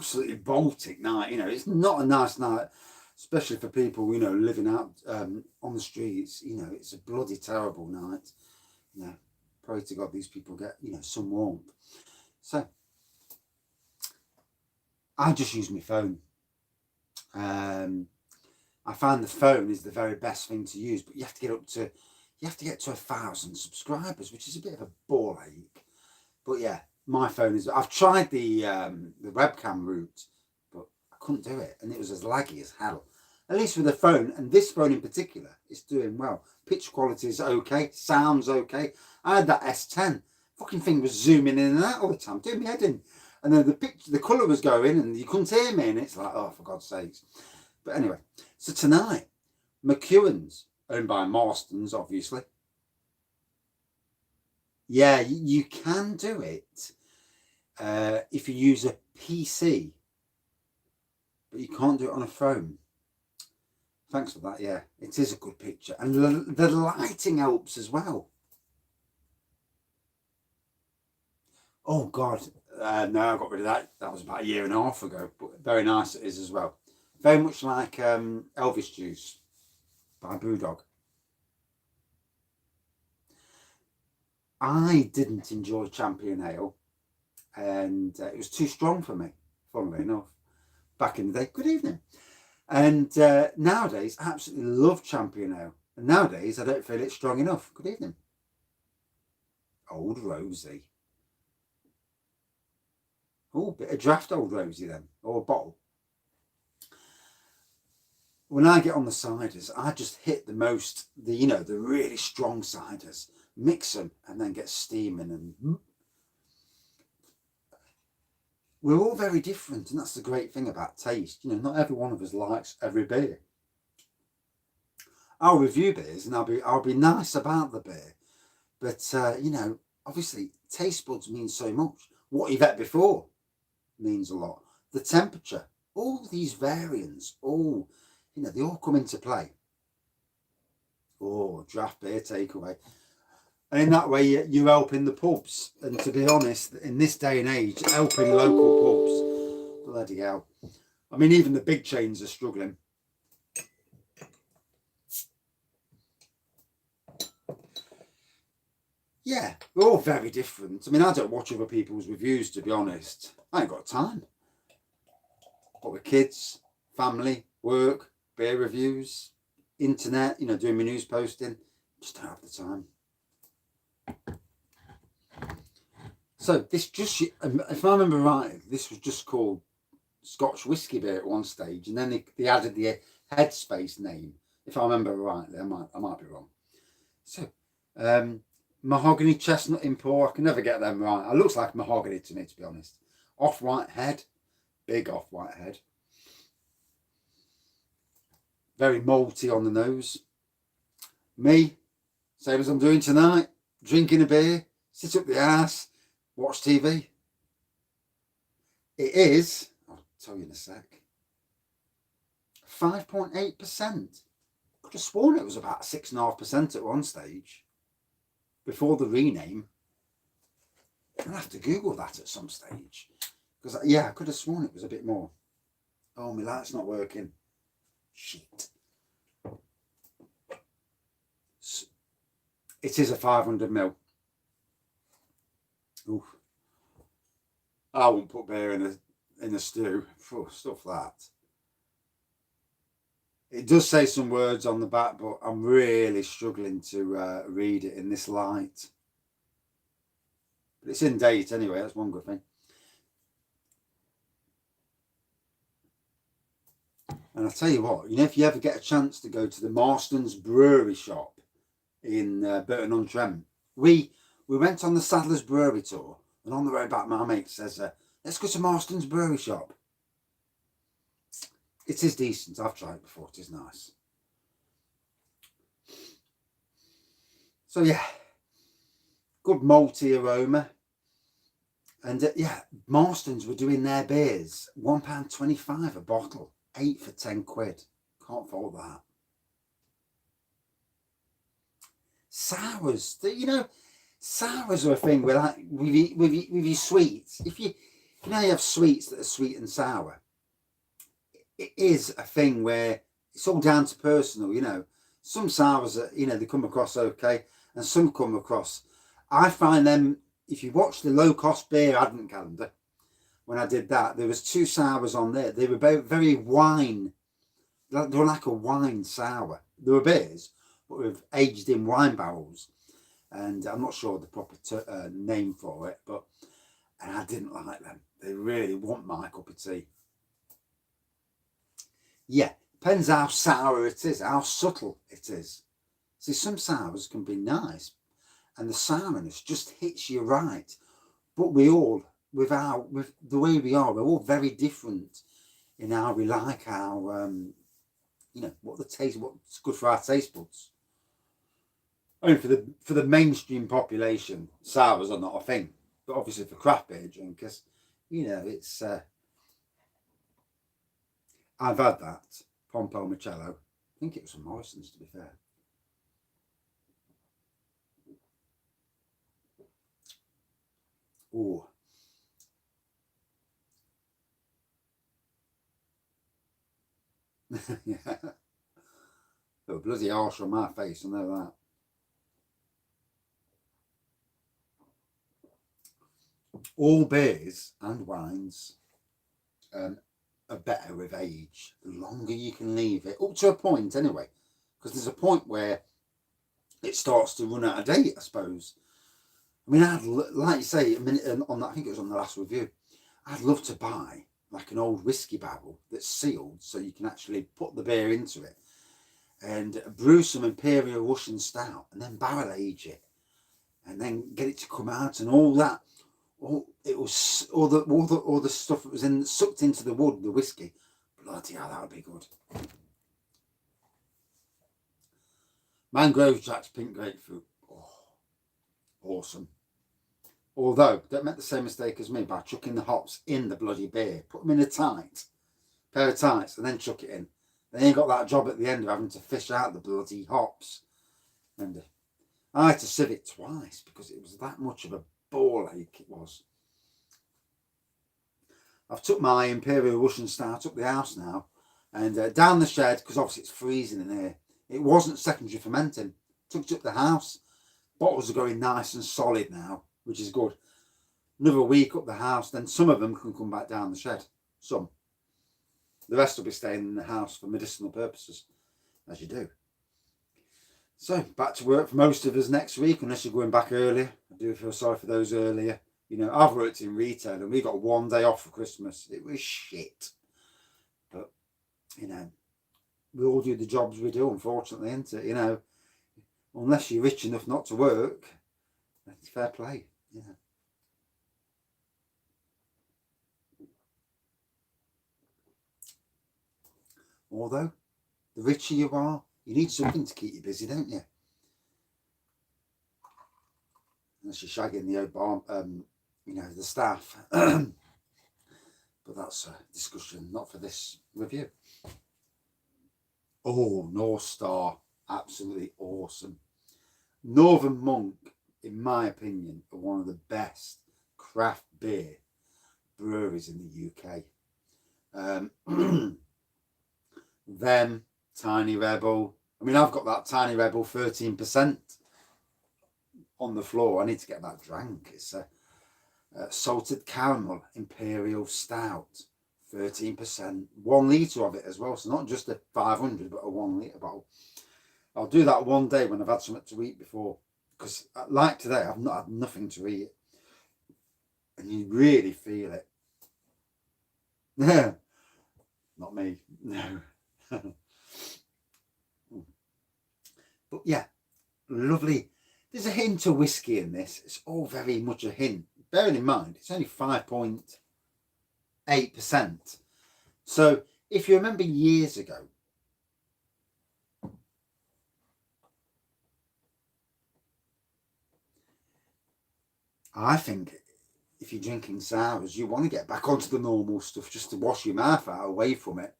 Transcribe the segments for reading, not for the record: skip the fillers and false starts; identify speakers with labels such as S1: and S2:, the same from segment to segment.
S1: absolutely Baltic night. You know, it's not a nice night, especially for people, you know, living out on the streets. You know, it's a bloody terrible night. You know, pray to God these people get, you know, some warmth. So I just use my phone. I find the phone is the very best thing to use, but you have to get to 1,000 subscribers, which is a bit of a ball ache. But yeah, my phone is. I've tried the webcam route, but I couldn't do it, and it was as laggy as hell. At least with the phone, and this phone in particular, it's doing well. Pitch quality is okay, sounds okay. I had that S10, fucking thing was zooming in and out all the time, doing me head in. And then the colour was going, and you couldn't hear me, and it's like, oh, for God's sakes. But anyway, so tonight, Mcewan's, owned by Marston's, obviously. Yeah, you can do it if you use a PC, but you can't do it on a phone. Thanks for that. Yeah, it is a good picture, and the lighting helps as well. Oh God, no, I got rid of that. That was about 1.5 years ago, but very nice it is as well. Very much like Elvis Juice by Brewdog. I didn't enjoy Champion Ale, and it was too strong for me, funnily enough, back in the day. Good evening. And nowadays, I absolutely love Champion Ale. And nowadays, I don't feel it's strong enough. Good evening. Old Rosie. Oh, bit of draft Old Rosie then, or a bottle. When I get on the ciders, I just hit the really strong ciders, mix them, and then get steaming. And we're all very different, and that's the great thing about taste. You know, not every one of us likes every beer. I'll review beers, and I'll be nice about the beer, but you know, obviously, taste buds mean so much. What you've had before means a lot. The temperature, all these variants, all, you know, they all come into play. Oh, draft beer takeaway. And in that way, you're helping the pubs. And to be honest, in this day and age, helping local pubs, bloody hell. I mean, even the big chains are struggling. Yeah, we're all very different. I mean, I don't watch other people's reviews, to be honest. I ain't got time. But with kids, family, work, beer reviews, internet, you know, doing my news posting, just don't have the time. So this just, if I remember right, this was just called Scotch Whisky beer at one stage, and then they added the Headspace name. If I remember rightly, I might be wrong. So, mahogany chestnut import, I can never get them right. It looks like mahogany to me, to be honest. Off-white head, big off-white head. Very malty on the nose. Me, same as I'm doing tonight, drinking a beer, sit up the arse, watch TV. It is, I'll tell you in a sec, 5.8%. Could have sworn it was about 6.5% at one stage. Before the rename. I'll have to Google that at some stage. Because, yeah, I could have sworn it was a bit more. Oh, my light's not working. Shit. It is a 500ml. Oof. I won't put beer in a stew. Stuff that. It does say some words on the back, but I'm really struggling to read it in this light. But it's in date anyway, that's one good thing. And I'll tell you what, you know, if you ever get a chance to go to the Marston's Brewery shop in Burton-on-Trent, we went on the Sadler's Brewery tour, and on the road back, my mate says, let's go to Marston's Brewery shop. It is decent. I've tried it before. It is nice. So yeah, good malty aroma. And yeah, Marston's were doing their beers £1.25 a bottle, 8 for 10 quid. Can't fault that. Sours, you know, sours are a thing with your sweets. you know, you have sweets that are sweet and sour. It is a thing where it's all down to personal, you know. Some sours are, you know, they come across okay, and some come across. I find them, if you watch the low cost beer advent calendar, when I did that, there was 2 sours on there. They were both very wine. They were like a wine sour. They were beers, but with aged in wine barrels. And I'm not sure the proper name for it, but and I didn't like them. They really weren't my cup of tea. Yeah, depends how sour it is, how subtle it is. See, some sours can be nice, and the sourness just hits you right. But we all, with the way we are, we're all very different in how we like our, you know, what's good for our taste buds. I mean, for the mainstream population, sours are not a thing. But obviously for craft beer drinkers, you know, it's. I've had that Pompo Mcewan. I think it was from Morrison's, to be fair. Oh. Yeah. They were bloody harsh on my face, I know that. All beers and wines are better with age. The longer you can leave it, up to a point anyway, because there's a point where it starts to run out of date, I suppose. I mean, like you say, on that, I think it was on the last review, I'd love to buy like an old whiskey barrel that's sealed so you can actually put the beer into it and brew some Imperial Russian Stout and then barrel age it and then get it to come out and all that. All the stuff that was sucked into the wood, the whiskey. Bloody hell, that would be good. Mangrove Jack's pink grapefruit. Oh, awesome. Although, don't make the same mistake as me by chucking the hops in the bloody beer. Put them in a pair of tights, and then chuck it in. Then you got that job at the end of having to fish out the bloody hops. And I had to sieve it twice because it was that much of a ball ache, it was. I've took my Imperial Russian Stout up the house now and down the shed, because obviously it's freezing in here. It wasn't secondary fermenting. Took it up the house. Bottles are going nice and solid now, which is good. Another week up the house, then some of them can come back down the shed. Some. The rest will be staying in the house for medicinal purposes, as you do. So, back to work for most of us next week, unless you're going back earlier. I do feel sorry for those earlier. You know, I've worked in retail and we got 1 day off for Christmas. It was shit. But, you know, we all do the jobs we do, unfortunately, isn't it? You know, unless you're rich enough not to work, it's fair play, you know. Although, the richer you are, you need something to keep you busy, don't you? Unless you're shagging the you know, the staff. But that's a discussion not for this review. Oh, North Star, absolutely awesome. Northern Monk, in my opinion, are one of the best craft beer breweries in the UK. Them, Tiny Rebel. I mean, I've got that Tiny Rebel 13% on the floor. I need to get that drank. It's a salted caramel Imperial Stout, 13%, 1 litre of it as well. So not just a 500, but a 1 litre bottle. I'll do that one day when I've had something to eat before, because like today, I've not had nothing to eat, and you really feel it. Not me, no. But yeah, lovely. There's a hint of whiskey in this. It's all very much a hint. Bearing in mind, it's only 5.8%. So if you remember years ago, I think if you're drinking sours, you want to get back onto the normal stuff just to wash your mouth out away from it.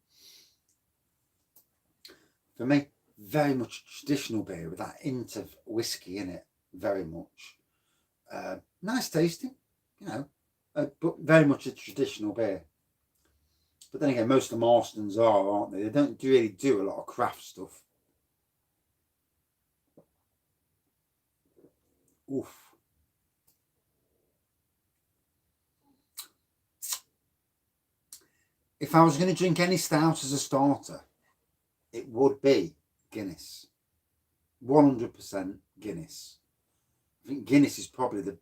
S1: For me, very much traditional beer with that hint of whiskey in it. Very much. Nice tasting, you know. but very much a traditional beer. But then again, most of the Marstons are, aren't they? They don't really do a lot of craft stuff. Oof. If I was going to drink any stout as a starter, it would be Guinness. 100% Guinness. I think Guinness is probably the,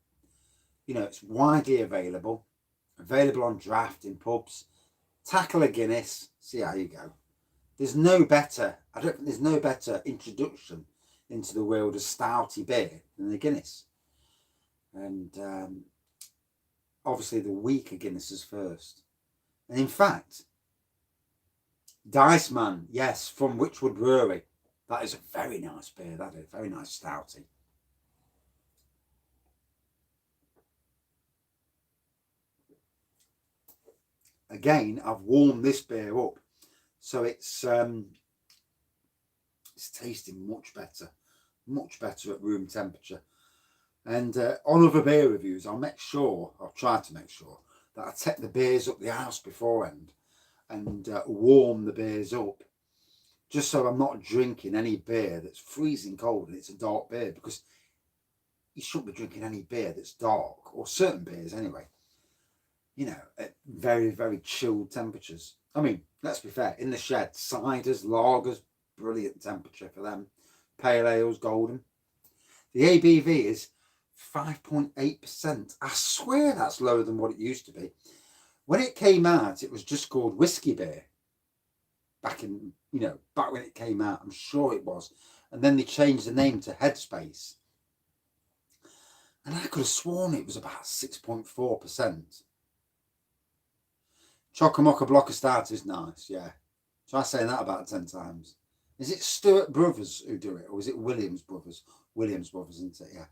S1: it's widely available on draft in pubs. Tackle a Guinness, see how you go. There's no better, I don't think there's no better introduction into the world of stouty beer than the Guinness. And obviously the weaker Guinnesses first. And in fact, Dice Man, yes, from Witchwood Brewery. That is a very nice beer, that is a very nice stouty. Again, I've warmed this beer up, so it's tasting much better at room temperature. And on other beer reviews, I'll try to make sure that I take the beers up the house beforehand and warm the beers up, just so I'm not drinking any beer that's freezing cold and it's a dark beer, because you shouldn't be drinking any beer that's dark, or certain beers anyway, at very, very chilled temperatures. I mean, let's be fair, in the shed, ciders, lagers, brilliant temperature for them. Pale ales, golden. The ABV is 5.8%. I swear that's lower than what it used to be. When it came out, it was just called whiskey beer. Back when it came out, I'm sure it was. And then they changed the name to Headspace. And I could have sworn it was about 6.4%. Chock-a-mock block of stout is nice, yeah. Try saying that about 10 times. Is it Stewart Brothers who do it, or is it Williams Brothers? Williams Brothers, isn't it? Yeah.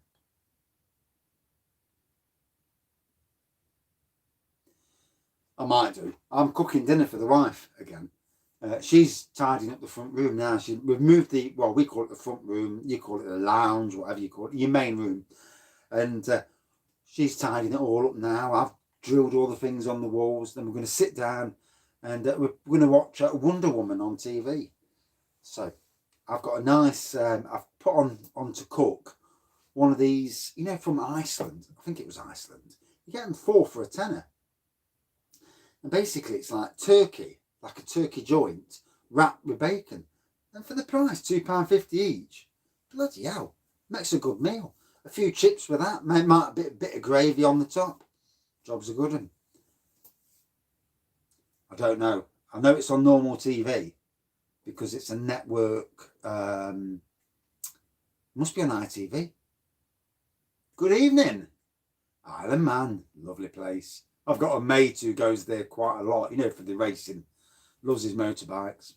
S1: I might do. I'm cooking dinner for the wife again. She's tidying up the front room now. We've moved we call it the front room, you call it the lounge, whatever you call it, your main room. And she's tidying it all up now. I've drilled all the things on the walls. Then we're going to sit down and we're going to watch Wonder Woman on TV. So I've got a nice, I've put on to cook one of these, from Iceland. I think it was Iceland. You get them 4 for a tenner. And basically it's like turkey, like a turkey joint wrapped with bacon. And for the price, £2.50 each. Bloody hell, makes a good meal. A few chips with that, might a bit of gravy on the top. Job's a good one. I don't know. I know it's on normal TV because it's a network. Must be on ITV. Good evening. Isle of Man, lovely place. I've got a mate who goes there quite a lot, for the racing. Loves his motorbikes.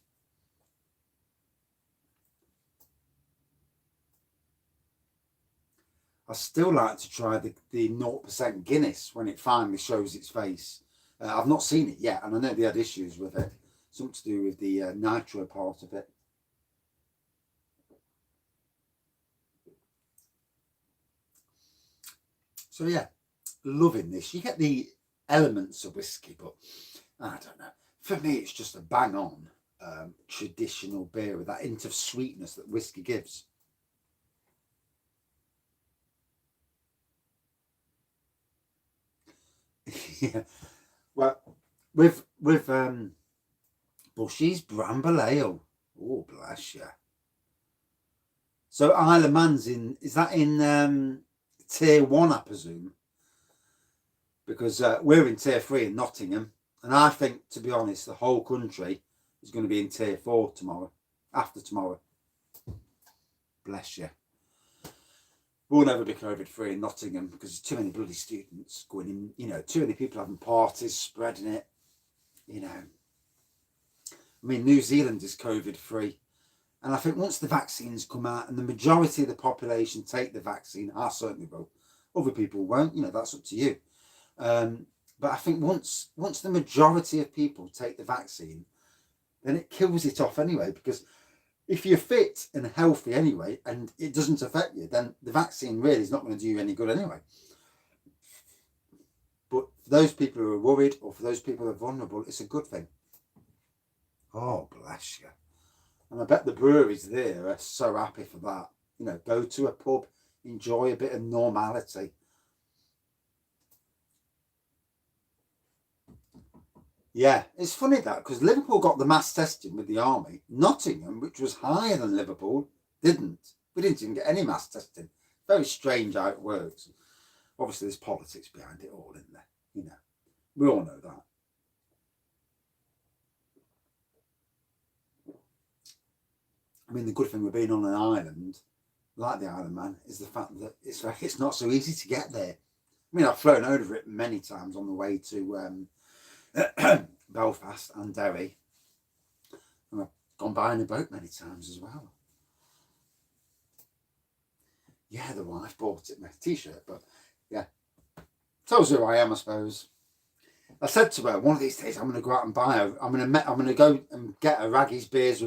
S1: I still like to try the 0% Guinness when it finally shows its face. I've not seen it yet, and I know they had issues with it. Something to do with the nitro part of it. So yeah, loving this. You get the elements of whiskey, but I don't know. For me, it's just a bang on traditional beer with that hint of sweetness that whiskey gives. Yeah, well, with Bushy's Bramble Ale. Oh, bless you. So Isle of Man's is that in tier 1, I presume? Because we're in tier 3 in Nottingham, and I think, to be honest, the whole country is going to be in tier 4 after tomorrow. Bless you. We'll never be COVID-free in Nottingham because there's too many bloody students going in, too many people having parties, spreading it, I mean, New Zealand is COVID-free. And I think once the vaccines come out and the majority of the population take the vaccine, I certainly will. Other people won't, that's up to you. But I think once the majority of people take the vaccine, then it kills it off anyway, because if you're fit and healthy anyway, and it doesn't affect you, then the vaccine really is not going to do you any good anyway. But For those people who are worried, or for those people who are vulnerable, it's a good thing. Oh, bless you. And I bet the breweries there are so happy for that. You know, go to a pub, enjoy a bit of normality. Yeah, it's funny that, because Liverpool got the mass testing with the army. Nottingham, which was higher than Liverpool, didn't. We didn't even get any mass testing. Very strange how it works. Obviously, there's politics behind it all, isn't there? You know, we all know that. I mean, the good thing with being on an island, like the Isle of Man, is the fact that it's not so easy to get there. I mean, I've flown over it many times on the way to Belfast and Derry. And I've gone by in a boat many times as well. Yeah, the wife bought it, my t-shirt, but yeah. Tells who I am, I suppose. I said to her, one of these days I'm going to go out and buy her. I'm going to go and get a Raggy's Beers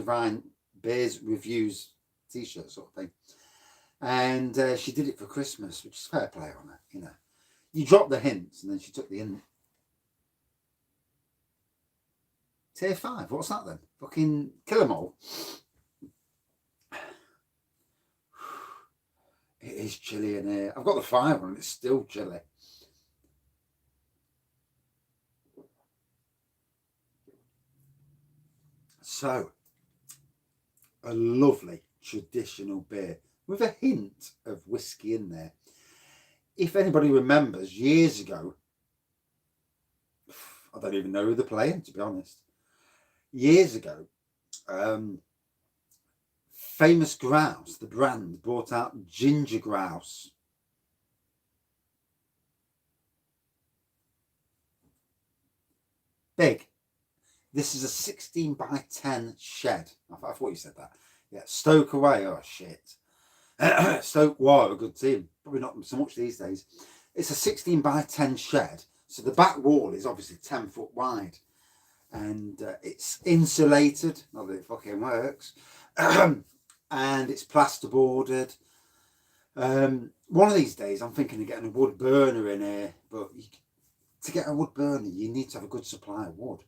S1: Reviews t-shirt sort of thing. And she did it for Christmas, which is fair play on her, you know. You drop the hints, and then she took the hint. Tier 5, what's that then? Fucking kill 'em all. It is chilly in here. I've got the fire on, it's still chilly. So, a lovely traditional beer with a hint of whiskey in there. If anybody remembers, years ago, I don't even know who they're playing, to be honest. Years ago, Famous Grouse, the brand, brought out Ginger Grouse. Big. This is a 16 by 10 shed. I thought you said that. Yeah, Stoke away. Oh, shit. Stoke were a good team. Probably not so much these days. It's a 16 by 10 shed. So the back wall is obviously 10 foot wide. And it's insulated. Not that it fucking works. And it's plasterboarded. One of these days, I'm thinking of getting a wood burner in here. But to get a wood burner, you need to have a good supply of wood.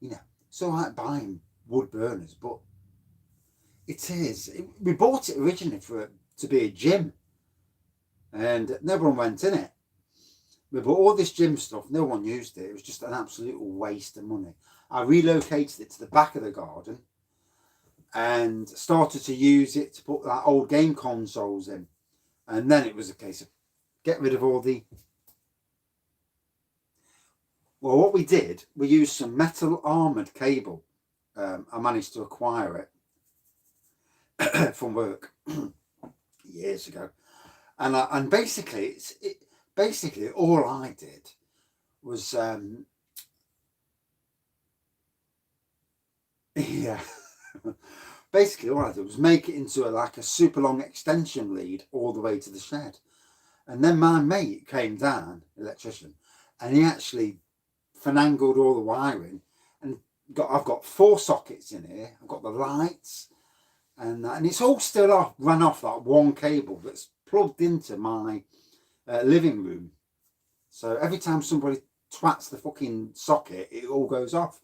S1: You know, it's all right buying wood burners, but we bought it originally to be a gym, and no one went in it. We bought all this gym stuff, no one used it. It was just an absolute waste of money. I relocated it to the back of the garden and started to use it to put that old game consoles in, and then it was a case of get rid of all the... Well, what we did, we used some metal armoured cable. I managed to acquire it from work years ago, and basically, all I did was yeah. Basically, all I did was make it into like a super long extension lead all the way to the shed, and then my mate came down, electrician, and he actually finangled all the wiring, and I've got 4 sockets in here. I've got the lights, and it's all still run off that one cable that's plugged into my living room. So every time somebody twats the fucking socket, it all goes off.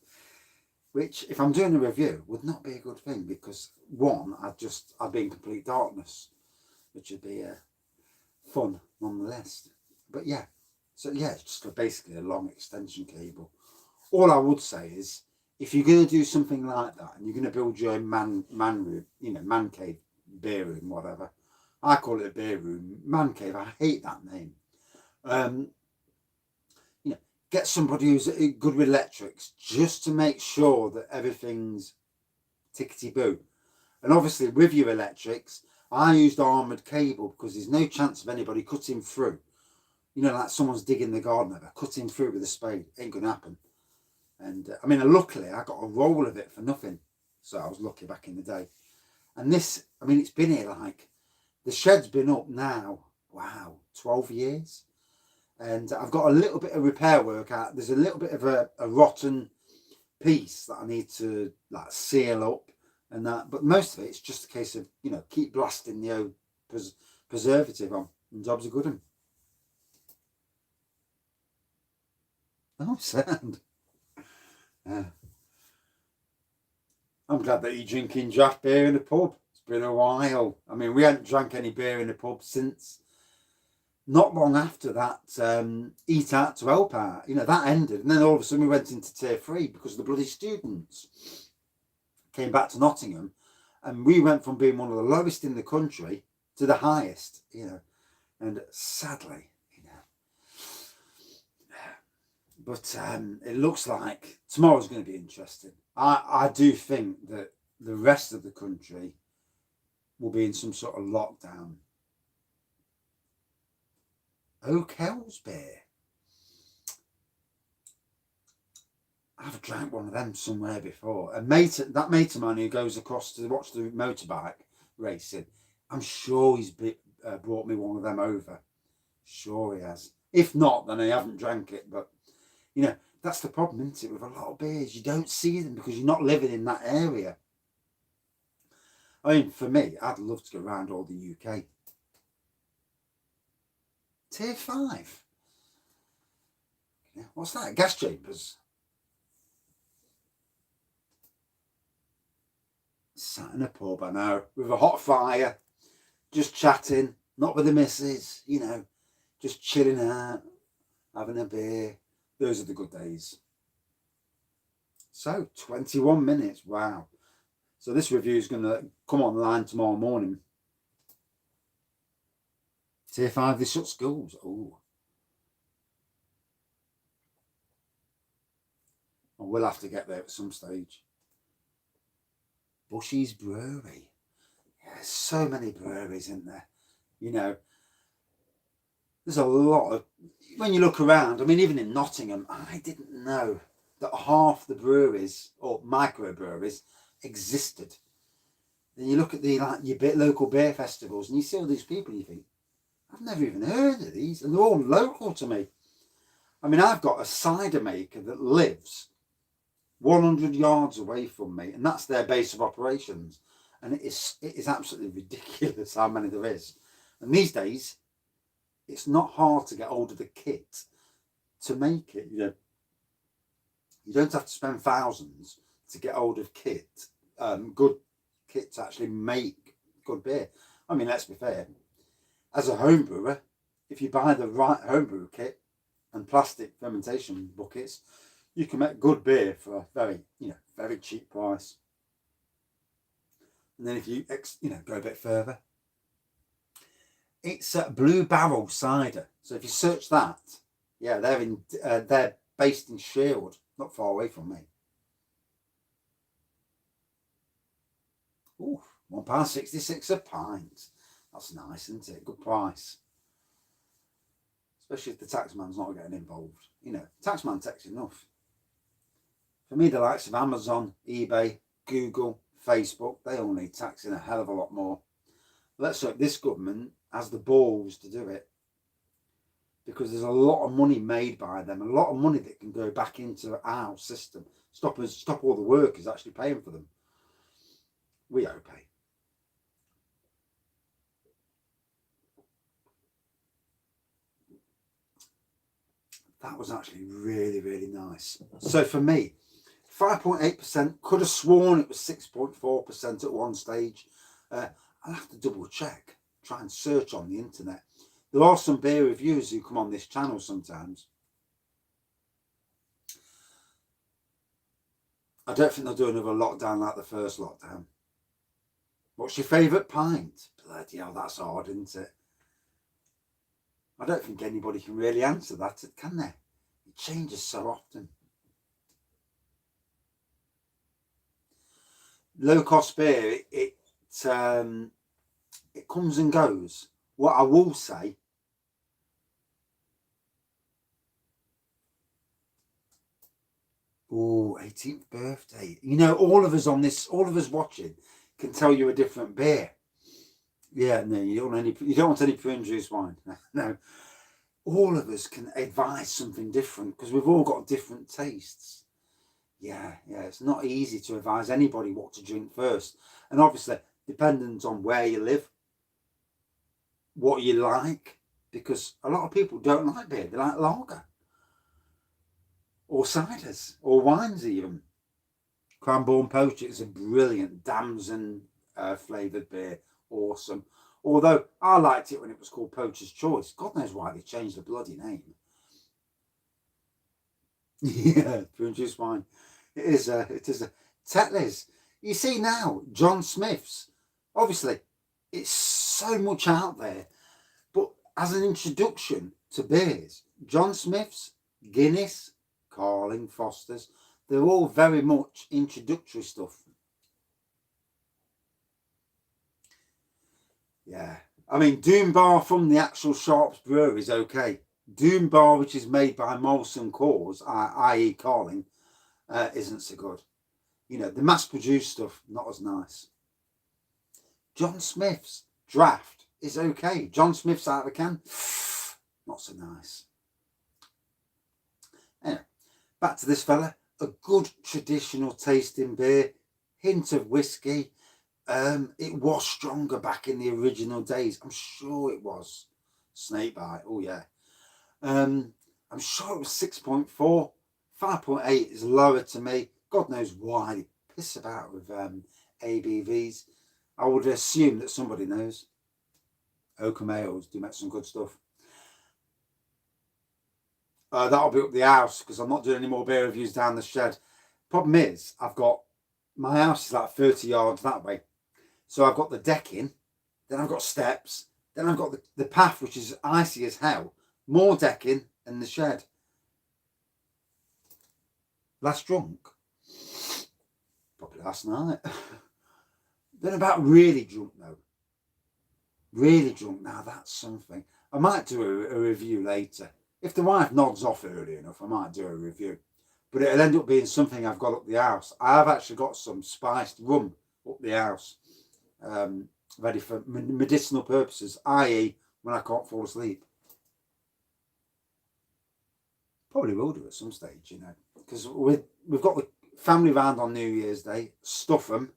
S1: Which, if I'm doing a review, would not be a good thing, because one, I'd be in complete darkness, which would be fun nonetheless. But yeah. So yeah, it's just basically a long extension cable. All I would say is, if you're going to do something like that, and you're going to build your own man room, you know, man cave, beer room, whatever. I call it a beer room, man cave. I hate that name. You know, get somebody who's good with electrics, just to make sure that everything's tickety-boo. And obviously, with your electrics, I used armoured cable because there's no chance of anybody cutting through. You know, like someone's digging the garden over, cutting through with a spade. Ain't going to happen. And I mean, luckily, I got a roll of it for nothing. So I was lucky back in the day. And this, I mean, it's been here like, the shed's been up now, wow, 12 years. And I've got a little bit of repair work out. There's a little bit of a rotten piece that I need to like seal up and that. But most of it, it's just a case of, you know, keep blasting the old preservative on, and jobs are good. Oh, sound. Yeah. I'm glad that you're drinking draft beer in a pub. It's been a while. I mean, we hadn't drank any beer in a pub since not long after that Eat Out to Help Out. You know, that ended. And then all of a sudden we went into tier 3 because of the bloody students came back to Nottingham. And we went from being one of the lowest in the country to the highest, you know. And sadly, you know. But it looks like tomorrow's going to be interesting. I do think that the rest of the country will be in some sort of lockdown. O'Kell's beer. I've drank one of them somewhere before. That mate of mine who goes across to watch the motorbike racing, I'm sure he's brought me one of them over. Sure he has. If not, then I haven't drank it. But, you know, that's the problem, isn't it, with a lot of beers? You don't see them because you're not living in that area. I mean, for me, I'd love to go around all the UK. Tier 5. What's that? Gas chambers. Sat in a pub, I know, with a hot fire, just chatting, not with the missus, you know, just chilling out, having a beer. Those are the good days. So, 21 minutes, wow. So this review is going to come online tomorrow morning. Tier 5, they shut schools. Oh. And we'll have to get there at some stage. Bushy's Brewery. Yeah, there's so many breweries in there. You know, there's a lot of... When you look around, I mean, even in Nottingham, I didn't know that half the breweries, or microbreweries, existed. Then you look at the your local beer festivals and you see all these people and you think, I've never even heard of these, and they're all local to me. I mean, I've got a cider maker that lives 100 yards away from me, and that's their base of operations. And it is absolutely ridiculous how many there is. And these days, it's not hard to get hold of the kit to make it. You know, you don't have to spend thousands to get hold of kit, good kit to actually make good beer. I mean, let's be fair. As a home brewer, if you buy the right homebrew kit and plastic fermentation buckets, you can make good beer for a very, very cheap price. And then if you, go a bit further, it's Blue Barrel Cider. So if you search that, yeah, they're based in Sherwood, not far away from me. Ooh, £1.66 a pint. That's nice, isn't it? Good price. Especially if the taxman's not getting involved. You know, taxman takes enough. For me, the likes of Amazon, eBay, Google, Facebook, they all need taxing a hell of a lot more. Let's hope this government has the balls to do it. Because there's a lot of money made by them, a lot of money that can go back into our system. Stop all the workers actually paying for them. We okay. That was actually really, really nice. So for me, 5.8%, could have sworn it was 6.4% at one stage. I'll have to double check, try and search on the internet. There are some beer reviewers who come on this channel sometimes. I don't think they'll do another lockdown like the first lockdown. What's your favourite pint? Bloody hell, that's hard, isn't it? I don't think anybody can really answer that, can they? It changes so often. Low cost beer, it comes and goes. What I will say, oh, 18th birthday. You know, all of us watching can tell you a different beer. Yeah, no, you don't want any prune juice wine. No. All of us can advise something different because we've all got different tastes. Yeah, it's not easy to advise anybody what to drink first. And obviously, dependent on where you live, what you like, because a lot of people don't like beer, they like lager. or ciders, or wines even. Cranbourne Poacher is a brilliant damson flavoured beer. Awesome. Although I liked it when it was called Poacher's Choice. God knows why they changed the bloody name. Yeah, prune juice wine. It is a Tetley's. You see now, John Smith's. Obviously, it's so much out there. But as an introduction to beers, John Smith's, Guinness, Carling, Foster's, they're all very much introductory stuff. Yeah. I mean, Doom Bar from the actual Sharps brewery is okay. Doom Bar, which is made by Molson Coors, i.e. Carling, isn't so good. You know, the mass-produced stuff, not as nice. John Smith's draft is okay. John Smith's out of the can, not so nice. Anyway, back to this fella. A good traditional tasting beer, hint of whiskey. It was stronger back in the original days. I'm sure it was. Snakebite, oh yeah. I'm sure it was 6.4. 5.8 is lower to me. God knows why they piss about with ABVs. I would assume that somebody knows. Oakham Ales do make some good stuff. That'll be up the house because I'm not doing any more beer reviews down the shed. Problem is, my house is like 30 yards that way. So I've got the decking, then I've got steps, then I've got the path, which is icy as hell, more decking, and the shed. Last drunk? Probably last night. Then about really drunk though. Really drunk, now that's something. I might do a review later. If the wife nods off early enough, I might do a review. But it'll end up being something I've got up the house. I've actually got some spiced rum up the house. Ready for medicinal purposes, i.e. when I can't fall asleep. Probably will do at some stage, you know. Because we've got the family round on New Year's Day, stuff them,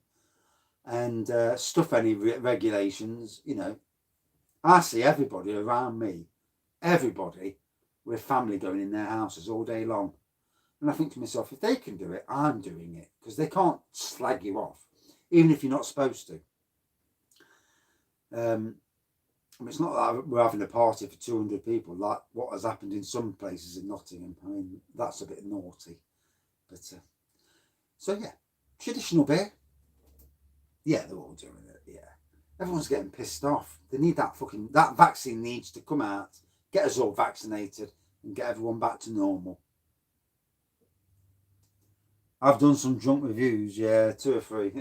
S1: and stuff any regulations, you know. I see everybody around me, everybody with family going in their houses all day long. And I think to myself, if they can do it, I'm doing it. Because they can't slag you off, even if you're not supposed to. It's not like we're having a party for 200 people, like what has happened in some places in Nottingham. I mean, that's a bit naughty. But, so yeah, traditional beer. Yeah, they're all doing it, yeah. Everyone's getting pissed off. They need that vaccine needs to come out, get us all vaccinated, and get everyone back to normal. I've done some drunk reviews, yeah, 2 or 3.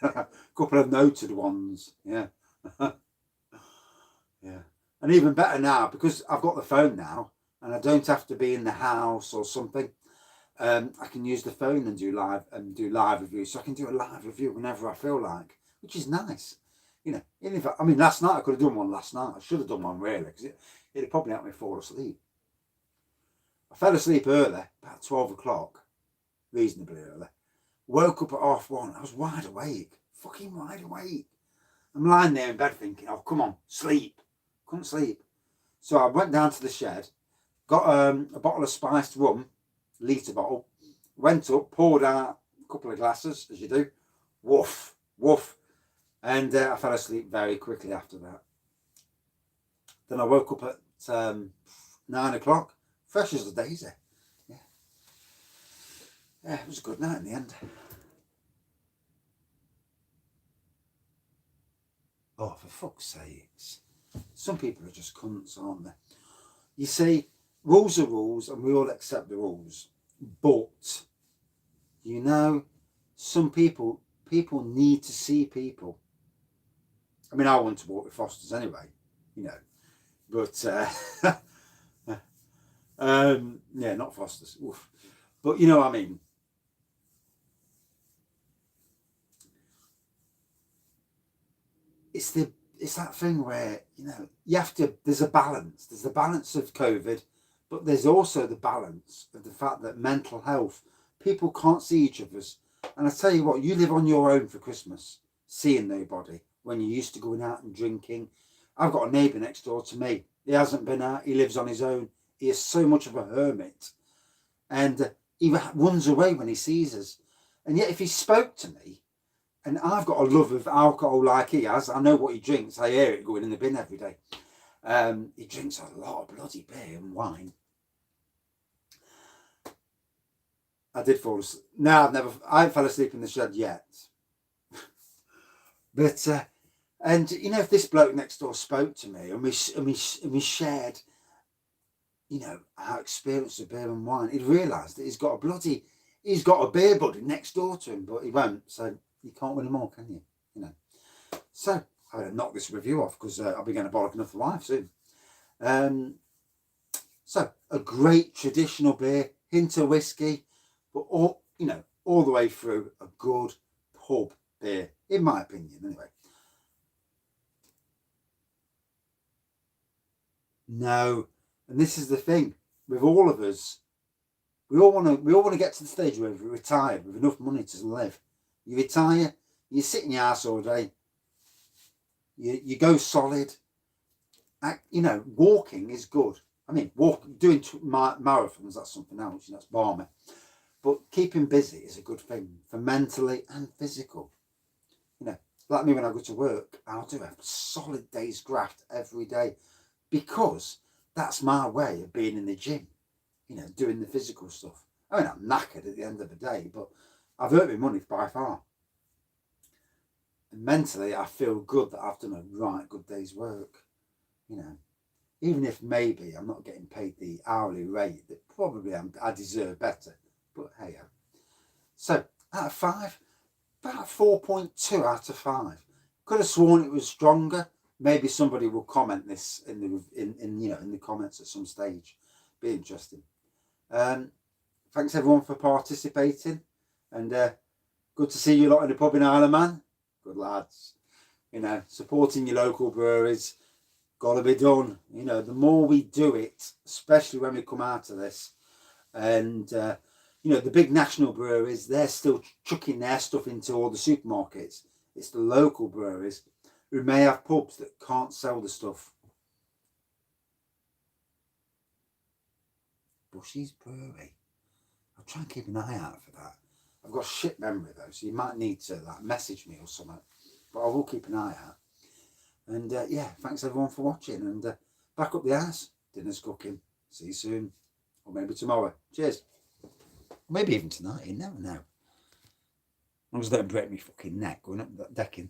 S1: A couple of noted ones, yeah. Yeah. And even better now, because I've got the phone now, and I don't have to be in the house or something. I can use the phone and do live reviews. So I can do a live review whenever I feel like, which is nice. You know, even if last night I could have done one last night. I should have done one really, because it'd probably help me fall asleep. I fell asleep early, about 12 o'clock, reasonably early. Woke up at 1:30. I was wide awake, fucking wide awake. I'm lying there in bed thinking, oh, come on, sleep. Couldn't sleep. So I went down to the shed, got a bottle of spiced rum, litre bottle, went up, poured out a couple of glasses, as you do, woof, woof, and I fell asleep very quickly after that. Then I woke up at 9 o'clock, fresh as a daisy. Yeah. Yeah, it was a good night in the end. Oh, for fuck's sakes. Some people are just cunts, aren't they? You see, rules are rules, and we all accept the rules. But, you know, some people need to see people. I mean, I want to walk with Fosters anyway, you know. But, yeah, not Fosters. Oof. But you know what I mean. It's that thing where, you know, you have to, there's a balance. There's the balance of COVID, but there's also the balance of the fact that mental health, people can't see each other's. And I tell you what, you live on your own for Christmas, seeing nobody, when you're used to going out and drinking. I've got a neighbour next door to me. He hasn't been out. He lives on his own. He is so much of a hermit. And he runs away when he sees us. And yet if he spoke to me, and I've got a love of alcohol like he has, I know what he drinks, I hear it going in the bin every day. He drinks a lot of bloody beer and wine. I did fall asleep. No, I haven't fell asleep in the shed yet. But, and you know, if this bloke next door spoke to me and we shared, you know, our experience of beer and wine, he'd realise that he's got a beer buddy next door to him, but he won't. So you can't win them all, can you? You know. So I'm going to knock this review off because I'll be going to bollock enough for life soon. So a great traditional beer, hint of whiskey, but all, you know, all the way through a good pub beer, in my opinion, anyway. No, and this is the thing with all of us. We all want to get to the stage where we're retired with enough money to live. You retire, you sit in your house all day. You go solid. You know, walking is good. I mean, doing marathons, that's something else. That's balmy. But keeping busy is a good thing for mentally and physical. You know, like me when I go to work, I'll do a solid day's graft every day because that's my way of being in the gym. You know, doing the physical stuff. I mean, I'm knackered at the end of the day, but I've earned my money by far. And mentally, I feel good that I've done a right good day's work. You know, even if maybe I'm not getting paid the hourly rate that probably I deserve better. But hey, so out of 5, about 4.2 out of 5. Could have sworn it was stronger. Maybe somebody will comment this in the comments at some stage. Be interesting. Thanks everyone for participating, and good to see you lot in the pub in Isle of Man. Good lads. You know, supporting your local breweries, gotta be done. You know, the more we do it, especially when we come out of this, and you know, the big national breweries, they're still chucking their stuff into all the supermarkets. It's the local breweries who may have pubs that can't sell the stuff. Bushy's Brewery. I'll try and keep an eye out for that. I've got a shit memory though, so you might need to like message me or something. But I will keep an eye out. And yeah, thanks everyone for watching. And back up the ass. Dinner's cooking. See you soon. Or maybe tomorrow. Cheers. Maybe even tonight. You never know. As long as I don't break my fucking neck going up that decking.